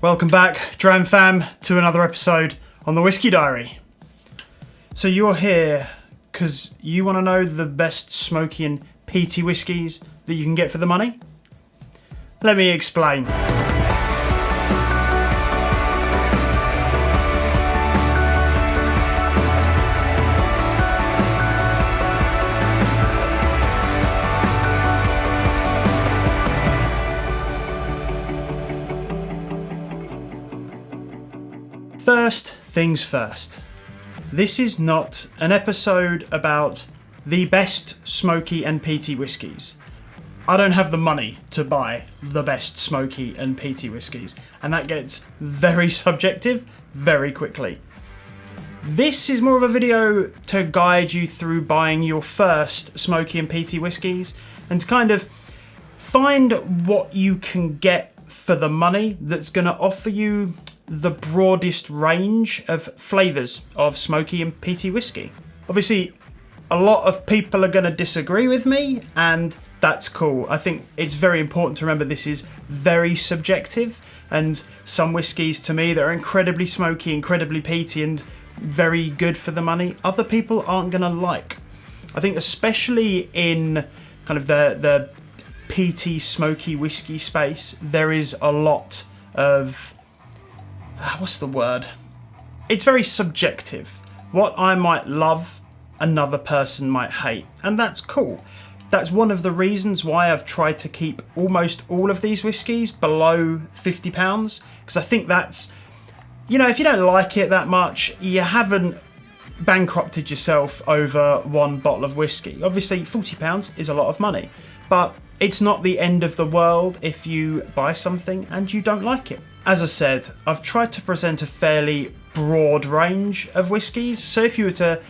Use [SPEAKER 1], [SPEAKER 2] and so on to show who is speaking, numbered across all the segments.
[SPEAKER 1] Welcome back, Dram Fam, to another episode on the Whisky Diary. So you're here because you want to know the best smoky and peaty whiskies that you can get for the money? Let me explain. First things first, this is not an episode about the best smoky and peaty whiskies. I don't have the money to buy the best smoky and peaty whiskies, and that gets very subjective very quickly. This is more of a video to guide you through buying your first smoky and peaty whiskies and to kind of find what you can get for the money that's going to offer you the broadest range of flavours of smoky and peaty whiskey. Obviously, a lot of people are going to disagree with me, and that's cool. I think it's very important to remember this is very subjective, and some whiskies to me that are incredibly smoky, incredibly peaty, and very good for the money, other people aren't going to like. I think especially in kind of the peaty, smoky whiskey space, there is a lot of what's the word? It's very subjective. What I might love, another person might hate, and that's cool. That's one of the reasons why I've tried to keep almost all of these whiskies below £50, because I think that's, you know, if you don't like it that much, you haven't bankrupted yourself over one bottle of whiskey. Obviously, £40 is a lot of money, but it's not the end of the world if you buy something and you don't like it. As I said, I've tried to present a fairly broad range of whiskies, so if you were to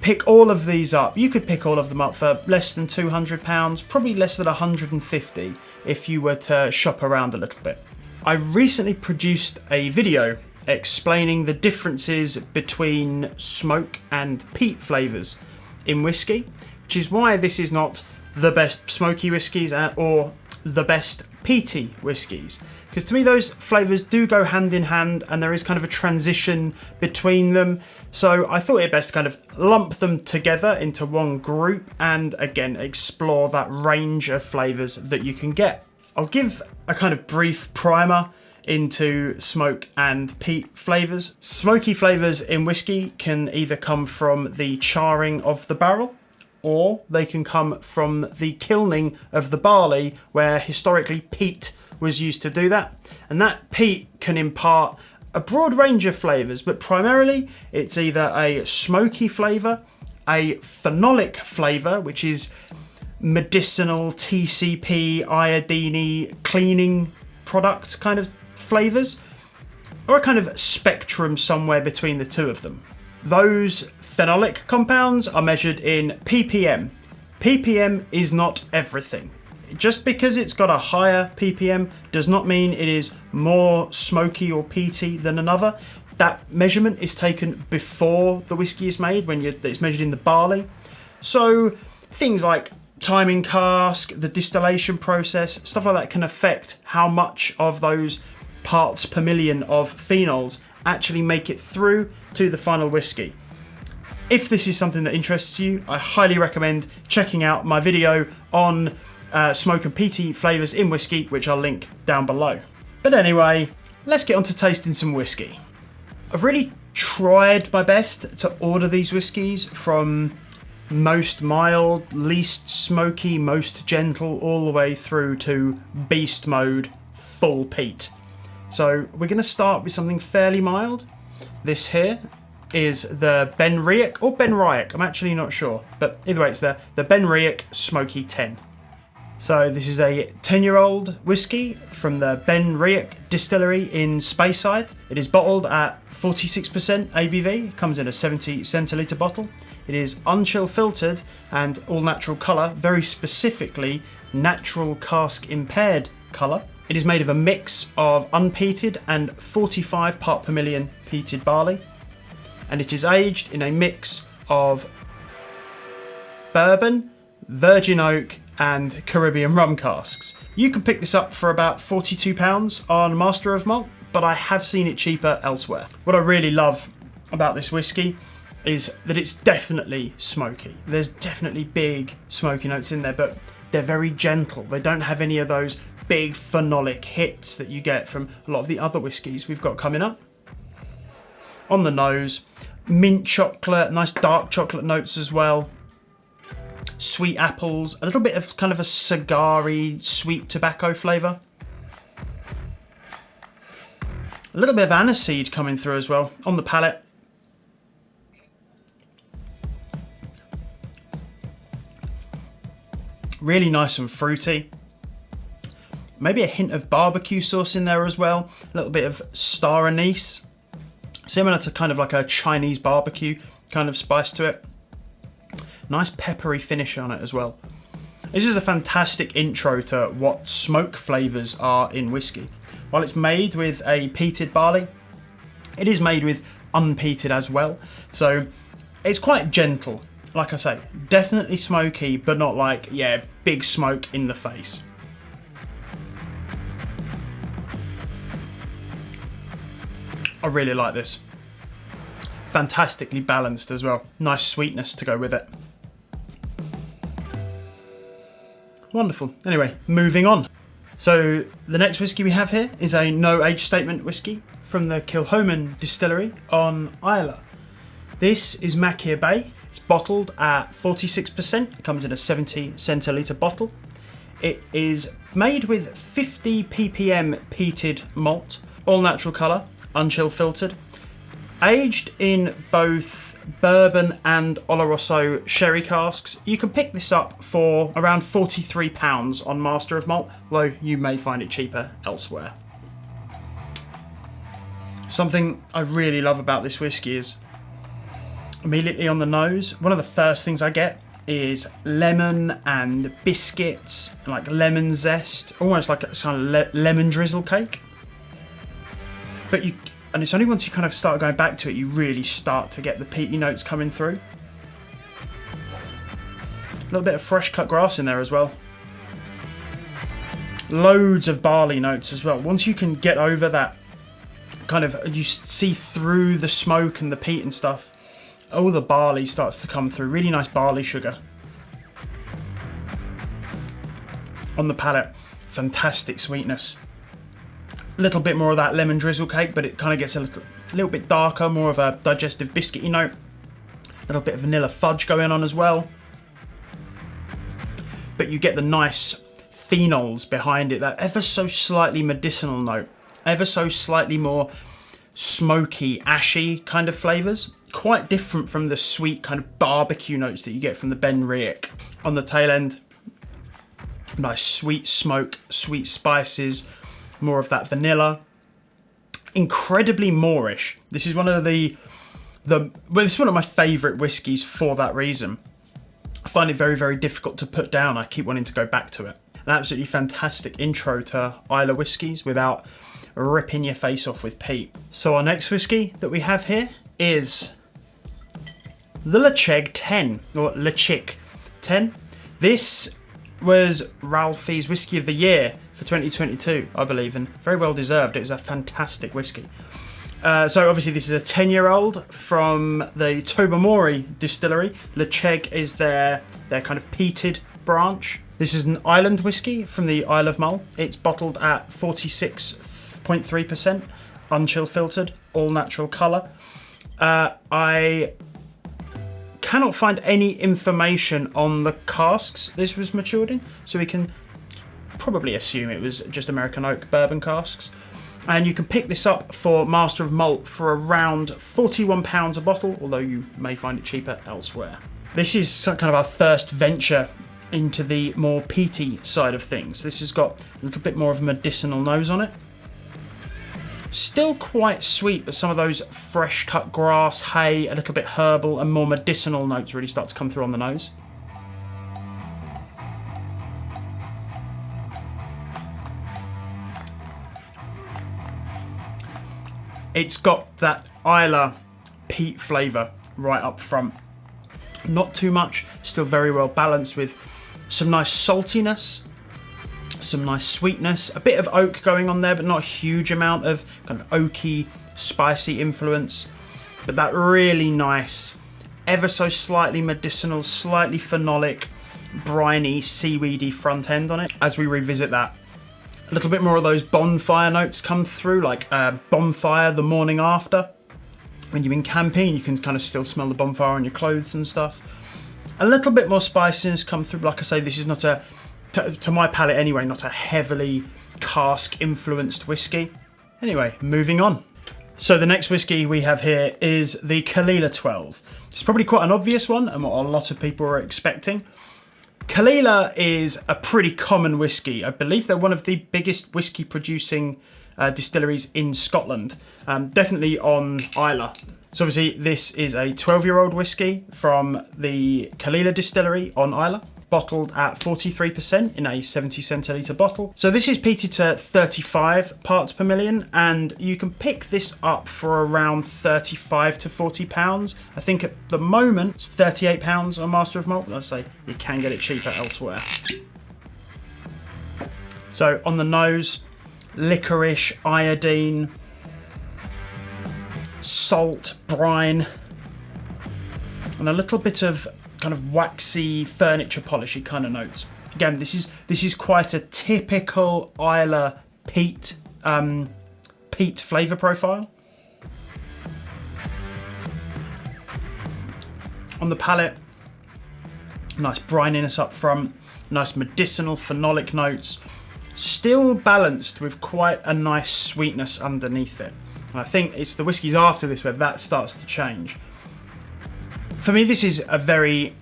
[SPEAKER 1] pick all of these up, you could pick all of them up for less than £200, probably less than £150 if you were to shop around a little bit. I recently produced a video explaining the differences between smoke and peat flavours in whiskey, which is why this is not the best smoky whiskies or the best peaty whiskies, because to me those flavours do go hand in hand and there is kind of a transition between them, so I thought it best to kind of lump them together into one group and again explore that range of flavours that you can get. I'll give a kind of brief primer into smoke and peat flavours. Smoky flavours in whiskey can either come from the charring of the barrel, or they can come from the kilning of the barley, where historically peat was used to do that. And that peat can impart a broad range of flavours, but primarily it's either a smoky flavour, a phenolic flavour, which is medicinal, TCP, iodine, cleaning product kind of flavours, or a kind of spectrum somewhere between the two of them. Those phenolic compounds are measured in ppm. ppm is not everything. Just because it's got a higher ppm does not mean it is more smoky or peaty than another. That measurement is taken before the whiskey is made, when it's measured in the barley. So things like timing cask, the distillation process, stuff like that can affect how much of those parts per million of phenols actually make it through to the final whiskey. If this is something that interests you, I highly recommend checking out my video on smoke and peaty flavours in whiskey, which I'll link down below. But anyway, let's get on to tasting some whiskey. I've really tried my best to order these whiskies from most mild, least smoky, most gentle, all the way through to beast mode, full peat. So we're going to start with something fairly mild. This here is the Benriach, or Benriach, I'm actually not sure, but either way it's the Benriach Smoky 10. So this is a 10-year-old whiskey from the Benriach distillery in Speyside. It is bottled at 46% ABV, it comes in a 70 centilitre bottle. It is unchill filtered and all natural colour, very specifically natural cask impaired colour. It is made of a mix of unpeated and 45 part per million peated barley, and it is aged in a mix of bourbon, virgin oak and Caribbean rum casks. You can pick this up for about £42 on Master of Malt, but I have seen it cheaper elsewhere. What I really love about this whiskey is that it's definitely smoky. There's definitely big smoky notes in there, but they're very gentle. They don't have any of those big phenolic hits that you get from a lot of the other whiskies we've got coming up. On the nose, mint chocolate, nice dark chocolate notes as well. Sweet apples, a little bit of kind of a cigar-y, sweet tobacco flavour. A little bit of aniseed coming through as well on the palate. Really nice and fruity. Maybe a hint of barbecue sauce in there as well. A little bit of star anise. Similar to kind of like a Chinese barbecue kind of spice to it. Nice peppery finish on it as well. This is a fantastic intro to what smoke flavours are in whiskey. While it's made with a peated barley, it is made with unpeated as well. So it's quite gentle. Like I say, definitely smoky, but not like, yeah, big smoke in the face. I really like this. Fantastically balanced as well. Nice sweetness to go with it. Wonderful. Anyway, moving on. So the next whiskey we have here is a no age statement whiskey from the Kilchoman distillery on Islay. This is Machir Bay. It's bottled at 46%. It comes in a 70 centilitre bottle. It is made with 50 ppm peated malt, all natural colour, unchill filtered. Aged in both bourbon and Oloroso sherry casks. You can pick this up for around £43 on Master of Malt, though you may find it cheaper elsewhere. Something I really love about this whiskey is immediately on the nose, one of the first things I get is lemon and biscuits, like lemon zest, almost like a kind of lemon drizzle cake. And it's only once you kind of start going back to it, you really start to get the peaty notes coming through. A little bit of fresh cut grass in there as well. Loads of barley notes as well. Once you can get over that kind of, you see through the smoke and the peat and stuff, all the barley starts to come through. Really nice barley sugar. On the palate, fantastic sweetness. A little bit more of that lemon drizzle cake, but it kind of gets a little bit darker, more of a digestive biscuity note. A little bit of vanilla fudge going on as well. But you get the nice phenols behind it, that ever so slightly medicinal note, ever so slightly more smoky, ashy kind of flavours. Quite different from the sweet kind of barbecue notes that you get from the Benriach. On the tail end, nice sweet smoke, sweet spices, more of that vanilla. Incredibly Moorish. This is one of this is one of my favourite whiskies for that reason. I find it very, very difficult to put down. I keep wanting to go back to it. An absolutely fantastic intro to Islay whiskies without ripping your face off with peat. So our next whiskey that we have here is the Ledaig 10, or Ledaig 10. This was Ralphie's Whiskey of the Year for 2022, I believe, and very well deserved. It is a fantastic whiskey. So obviously this is a 10-year-old from the Tobermory distillery. Ledaig is their kind of peated branch. This is an island whiskey from the Isle of Mull. It's bottled at 46.3%, unchill filtered, all natural colour. I cannot find any information on the casks this was matured in, so we can probably assume it was just American oak bourbon casks. And you can pick this up for Master of Malt for around £41 a bottle, although you may find it cheaper elsewhere. This is some kind of our first venture into the more peaty side of things. This has got a little bit more of a medicinal nose on it. Still quite sweet, but some of those fresh cut grass, hay, a little bit herbal and more medicinal notes really start to come through on the nose. It's got that Islay peat flavour right up front. Not too much, still very well balanced with some nice saltiness, Some nice sweetness, a bit of oak going on there, but not a huge amount of kind of oaky, spicy influence. But that really nice, ever so slightly medicinal, slightly phenolic, briny, seaweedy front end on it. As we revisit that, a little bit more of those bonfire notes come through, like bonfire the morning after. When you've been camping, you can kind of still smell the bonfire on your clothes and stuff. A little bit more spiciness come through. Like I say, this is not a, to my palate anyway, not a heavily cask influenced whiskey. Anyway, moving on. So the next whiskey we have here is the Caol Ila 12. It's probably quite an obvious one and what a lot of people are expecting. Caol Ila is a pretty common whiskey. I believe they're one of the biggest whiskey producing distilleries in Scotland, definitely on Islay. So obviously this is a 12-year-old whiskey from the Caol Ila distillery on Islay, bottled at 43% in a 70 centilitre bottle. So this is peated to 35 parts per million, and you can pick this up for around 35 to 40 pounds. I think at the moment it's 38 pounds on Master of Malt, but I say you can get it cheaper elsewhere. So on the nose, licorice, iodine, salt, brine, and a little bit of kind of waxy furniture polishy kind of notes. Again, this is quite a typical Islay peat flavour profile. On the palate, nice brininess up front, nice medicinal phenolic notes, still balanced with quite a nice sweetness underneath it. And I think it's the whiskies after this where that starts to change. For me, this is a very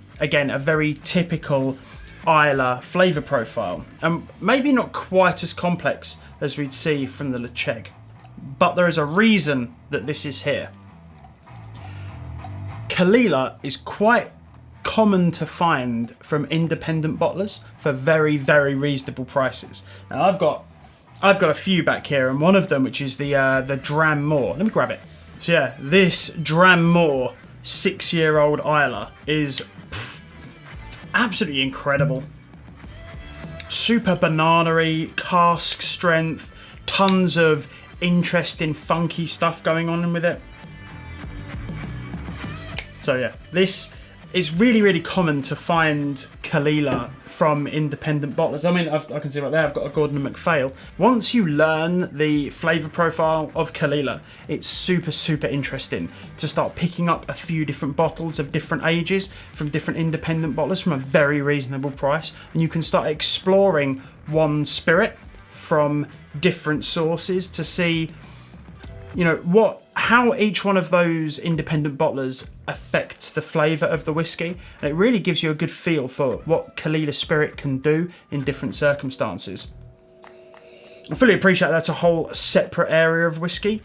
[SPEAKER 1] typical Islay flavour profile. And maybe not quite as complex as we'd see from the Ledaig. But there is a reason that this is here. Caol Ila is quite common to find from independent bottlers for very, very reasonable prices. Now I've got a few back here, and one of them, which is the Dram More. Let me grab it. So yeah, this Dram More 6-year-old Islay is it's absolutely incredible. Super banana-y, cask strength, tons of interesting, funky stuff going on with it. So yeah, this is really, really common to find Caol Ila from independent bottlers. I mean, I can see right there, I've got a Gordon and MacPhail. Once you learn the flavour profile of Caol Ila, it's super, super interesting to start picking up a few different bottles of different ages from different independent bottlers from a very reasonable price. And you can start exploring one spirit from different sources to see, you know, how each one of those independent bottlers affects the flavour of the whiskey, and it really gives you a good feel for what Caol Ila spirit can do in different circumstances. I fully appreciate that's a whole separate area of whiskey,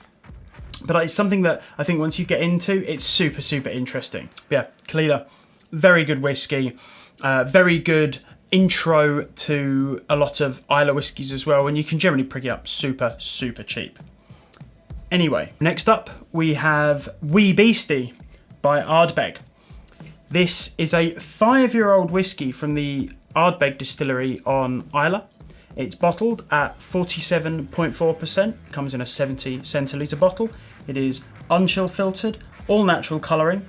[SPEAKER 1] but it's something that I think once you get into, it's super, super interesting. Yeah, Caol Ila, very good whiskey, very good intro to a lot of Islay whiskies as well, and you can generally pick it up super, super cheap. Anyway, next up we have Wee Beastie by Ardbeg. This is a 5-year-old whiskey from the Ardbeg distillery on Islay. It's bottled at 47.4%, comes in a 70 centilitre bottle. It is unchill filtered, all natural colouring.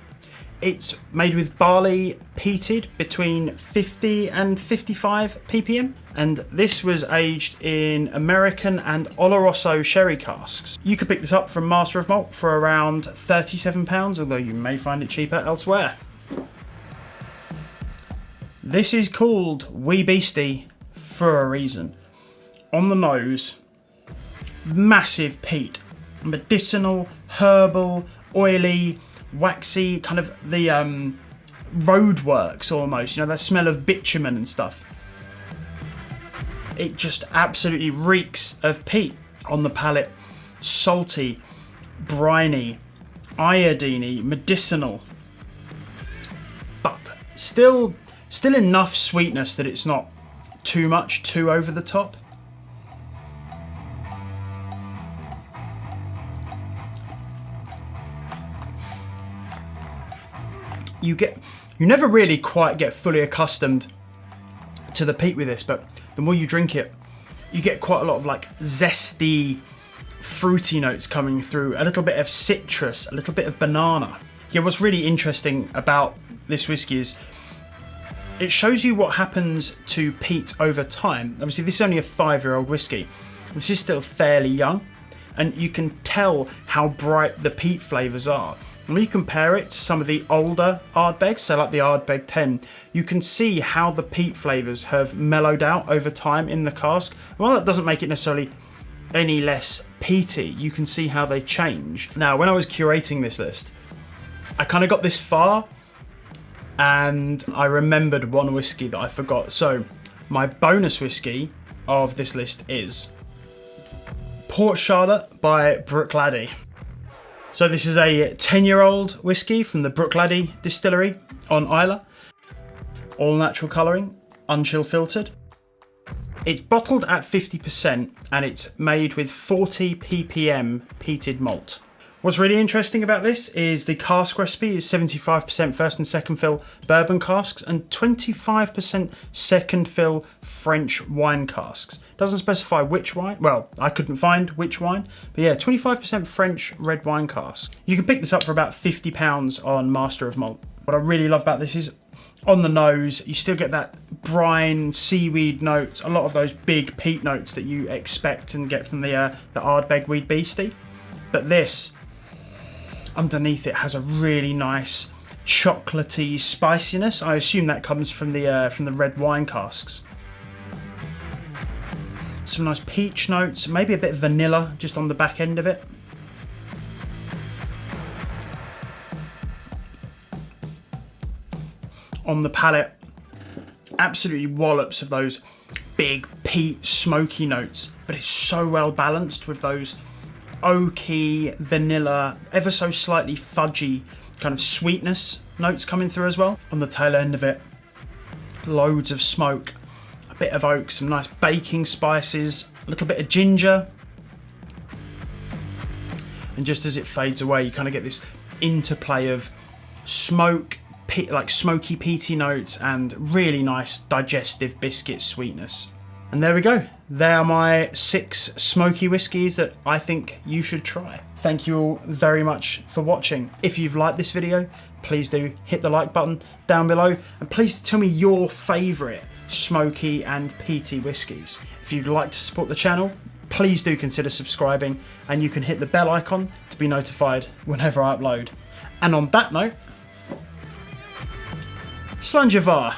[SPEAKER 1] It's made with barley peated between 50 and 55 ppm, and this was aged in American and Oloroso sherry casks. You could pick this up from Master of Malt for around £37, although you may find it cheaper elsewhere. This is called Wee Beastie for a reason. On the nose, massive peat, medicinal, herbal, oily, waxy, kind of the roadworks almost, you know, that smell of bitumen and stuff. It just absolutely reeks of peat. On the palate, salty, briny, iodine-y, medicinal, but still enough sweetness that it's not too much, too over the top. You never really quite get fully accustomed to the peat with this, but the more you drink it, you get quite a lot of like zesty, fruity notes coming through, a little bit of citrus, a little bit of banana. Yeah, what's really interesting about this whiskey is it shows you what happens to peat over time. Obviously, this is only a 5-year-old whiskey. This is still fairly young, and you can tell how bright the peat flavours are. And when you compare it to some of the older Ardbegs, so like the Ardbeg 10, you can see how the peat flavours have mellowed out over time in the cask. Well, that doesn't make it necessarily any less peaty. You can see how they change. Now, when I was curating this list, I kind of got this far, and I remembered one whiskey that I forgot. So my bonus whiskey of this list is Port Charlotte by Bruichladdich. So this is a 10-year-old whiskey from the Bruichladdich distillery on Islay. All natural colouring, unchill filtered. It's bottled at 50% and it's made with 40 ppm peated malt. What's really interesting about this is the cask recipe is 75% first and second fill bourbon casks and 25% second fill French wine casks. Doesn't specify which wine. Well, I couldn't find which wine, but yeah, 25% French red wine cask. You can pick this up for about £50 on Master of Malt. What I really love about this is on the nose, you still get that brine, seaweed notes, a lot of those big peat notes that you expect and get from the Ardbeg weed Beastie. But this, underneath it, has a really nice chocolatey spiciness. I assume that comes from the red wine casks. Some nice peach notes, maybe a bit of vanilla just on the back end of it. On the palate, absolutely wallops of those big peat smoky notes, but it's so well balanced with those oaky, vanilla, ever so slightly fudgy kind of sweetness notes coming through as well. On the tail end of it, loads of smoke, a bit of oak, some nice baking spices, a little bit of ginger. And just as it fades away, you kind of get this interplay of smoke, like smoky peaty notes and really nice digestive biscuit sweetness. And there we go. They are my 6 smoky whiskies that I think you should try. Thank you all very much for watching. If you've liked this video, please do hit the like button down below, and please tell me your favourite smoky and peaty whiskies. If you'd like to support the channel, please do consider subscribing, and you can hit the bell icon to be notified whenever I upload. And on that note, Slàinte mhath.